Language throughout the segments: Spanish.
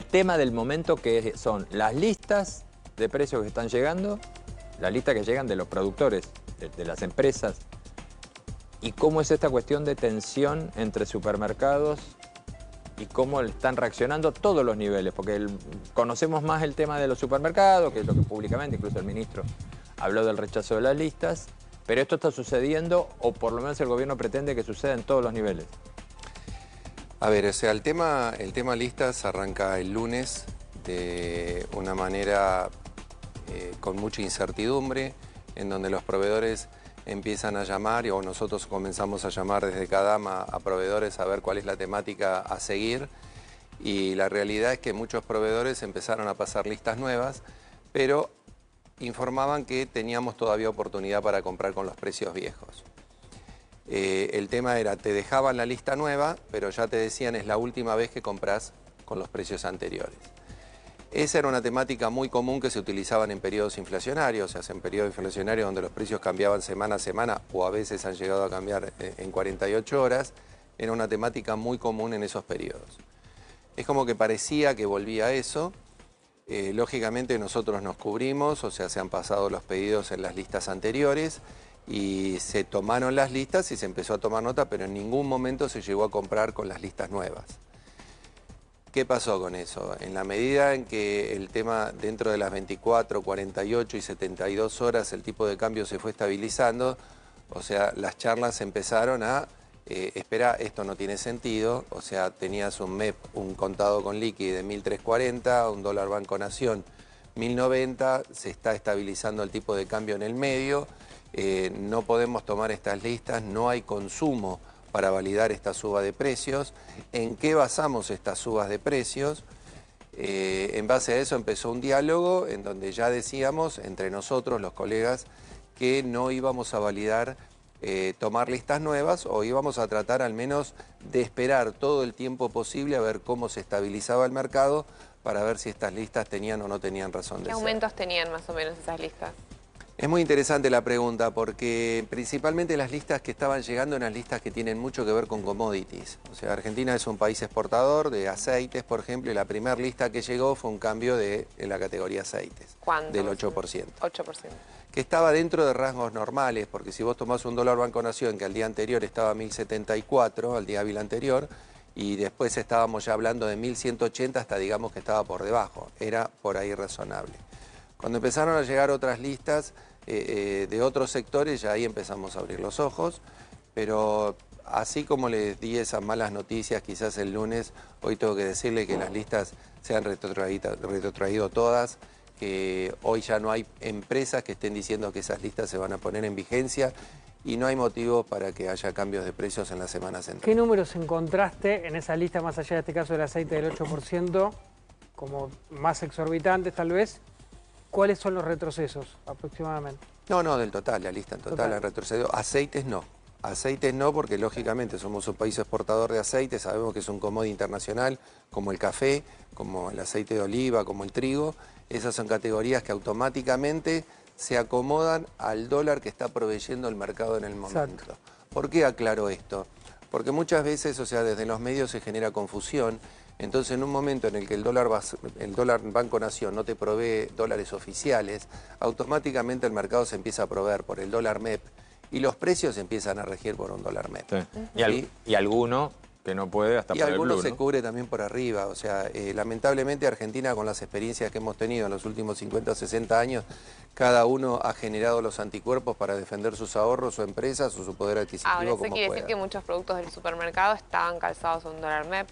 tema del momento, que son las listas de precios que están llegando, las listas que llegan de los productores, de las empresas, y cómo es esta cuestión de tensión entre supermercados y cómo están reaccionando todos los niveles, porque conocemos más el tema de los supermercados, que es lo que públicamente, incluso el ministro habló del rechazo de las listas, pero esto está sucediendo, o por lo menos el gobierno pretende que suceda en todos los niveles. A ver, o sea, el tema listas arranca el lunes de una manera con mucha incertidumbre, en donde los proveedores empiezan a llamar, o nosotros comenzamos a llamar desde Cadama a proveedores a ver cuál es la temática a seguir, y la realidad es que muchos proveedores empezaron a pasar listas nuevas, pero informaban que teníamos todavía oportunidad para comprar con los precios viejos. El tema era, te dejaban la lista nueva, pero ya te decían es la última vez que compras con los precios anteriores. Esa era una temática muy común que se utilizaban en periodos inflacionarios, o sea, en periodos inflacionarios donde los precios cambiaban semana a semana, o a veces han llegado a cambiar en 48 horas, era una temática muy común en esos periodos. Es como que parecía que volvía a eso. Lógicamente nosotros nos cubrimos, o sea, se han pasado los pedidos en las listas anteriores, y se tomaron las listas y se empezó a tomar nota, pero en ningún momento se llegó a comprar con las listas nuevas. ¿Qué pasó con eso? En la medida en que el tema dentro de las 24, 48 y 72 horas el tipo de cambio se fue estabilizando, o sea, las charlas empezaron a, espera, esto no tiene sentido, o sea, tenías un MEP, un contado con liqui de 1.340, un dólar Banco Nación 1.090, se está estabilizando el tipo de cambio en el medio. No podemos tomar estas listas, no hay consumo para validar esta suba de precios. ¿En qué basamos estas subas de precios? En base a eso empezó un diálogo en donde ya decíamos entre nosotros, los colegas, que no íbamos a validar tomar listas nuevas, o íbamos a tratar al menos de esperar todo el tiempo posible a ver cómo se estabilizaba el mercado, para ver si estas listas tenían o no tenían razón de ser. ¿Qué aumentos tenían más o menos esas listas? Es muy interesante la pregunta, porque principalmente las listas que estaban llegando eran listas que tienen mucho que ver con commodities. O sea, Argentina es un país exportador de aceites, por ejemplo, y la primera lista que llegó fue un cambio en la categoría aceites. ¿Cuánto? Del 8%. 8%. Que estaba dentro de rasgos normales, porque si vos tomás un dólar Banco Nación, que al día anterior estaba a 1.074, al día hábil anterior, y después estábamos ya hablando de 1.180, hasta digamos que estaba por debajo. Era por ahí razonable. Cuando empezaron a llegar otras listas de otros sectores, ya ahí empezamos a abrir los ojos, pero así como les di esas malas noticias quizás el lunes, hoy tengo que decirle que las listas se han retrotraído todas, que hoy ya no hay empresas que estén diciendo que esas listas se van a poner en vigencia, y no hay motivo para que haya cambios de precios en las semanas enteras. ¿Qué números encontraste en esa lista, más allá de este caso del aceite del 8%, como más exorbitantes tal vez? ¿Cuáles son los retrocesos aproximadamente? No, del total, la lista en total ha retrocedido. Aceites no. Aceites no, porque lógicamente somos un país exportador de aceite, sabemos que es un commodity internacional, como el café, como el aceite de oliva, como el trigo. Esas son categorías que automáticamente se acomodan al dólar que está proveyendo el mercado en el momento. Exacto. ¿Por qué aclaro esto? Porque muchas veces, o sea, desde los medios se genera confusión. Entonces, en un momento en el que el dólar Banco Nación no te provee dólares oficiales, automáticamente el mercado se empieza a proveer por el dólar MEP, y los precios empiezan a regir por un dólar MEP. Sí. Y alguno que no puede hasta por el blue, ¿no? Y alguno se cubre también por arriba. O sea, lamentablemente Argentina, con las experiencias que hemos tenido en los últimos 50 o 60 años, cada uno ha generado los anticuerpos para defender sus ahorros, su empresa, o su poder adquisitivo. Ahora, ¿eso como quiere pueda. decir que muchos productos del supermercado estaban calzados a un dólar MEP?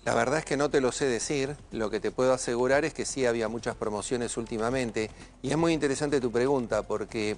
La verdad es que no te lo sé decir. Lo que te puedo asegurar es que sí había muchas promociones últimamente. Y es muy interesante tu pregunta, porque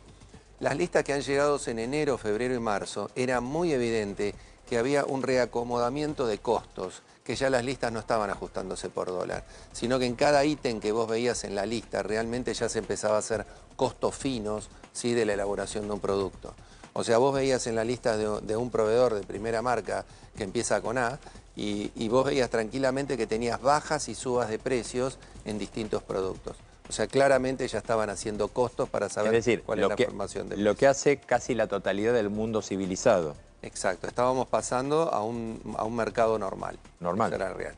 las listas que han llegado en enero, febrero y marzo, era muy evidente que había un reacomodamiento de costos, que ya las listas no estaban ajustándose por dólar, sino que en cada ítem que vos veías en la lista realmente ya se empezaba a hacer costos finos, ¿sí?, de la elaboración de un producto. O sea, vos veías en la lista de un proveedor de primera marca que empieza con A, y vos veías tranquilamente que tenías bajas y subas de precios en distintos productos. O sea, claramente ya estaban haciendo costos para saber cuál es la formación de precios. Lo que hace casi la totalidad del mundo civilizado. Exacto, estábamos pasando a un mercado normal. Normal. Eso era real.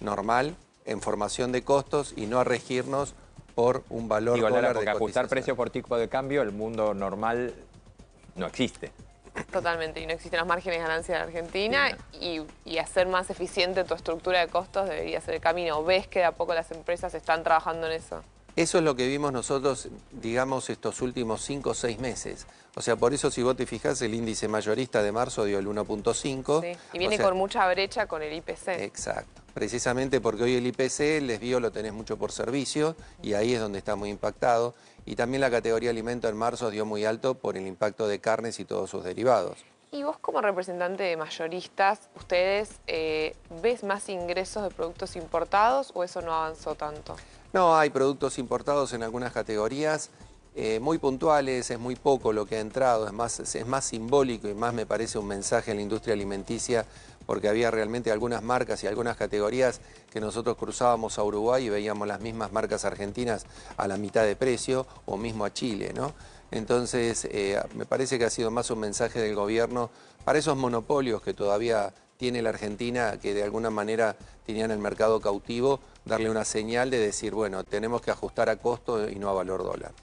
normal en formación de costos y no a regirnos por un valor Digo, Lara, dólar porque de ajustar cotización. precio por tipo de cambio, el mundo normal no existe. Totalmente, y no existen los márgenes de ganancia en Argentina y hacer más eficiente tu estructura de costos debería ser el camino. ¿Ves que de a poco las empresas están trabajando en eso? Eso es lo que vimos nosotros, digamos, estos últimos 5 o 6 meses. O sea, por eso si vos te fijás, el índice mayorista de marzo dio el 1.5. Sí, y viene O sea, con mucha brecha con el IPC. exacto. Precisamente porque hoy el IPC, el desvío lo tenés mucho por servicio y ahí es donde está muy impactado. Y también la categoría alimento en marzo dio muy alto por el impacto de carnes y todos sus derivados. Y vos como representante de mayoristas, ¿ustedes ves más ingresos de productos importados o eso no avanzó tanto? No, hay productos importados en algunas categorías muy puntuales, es muy poco lo que ha entrado, es más simbólico y más me parece un mensaje en la industria alimenticia porque había realmente algunas marcas y algunas categorías que nosotros cruzábamos a Uruguay y veíamos las mismas marcas argentinas a la mitad de precio o mismo a Chile, ¿no? Entonces, me parece que ha sido más un mensaje del gobierno para esos monopolios que todavía tiene la Argentina, que de alguna manera tenían el mercado cautivo, darle una señal de decir, bueno, tenemos que ajustar a costo y no a valor dólar.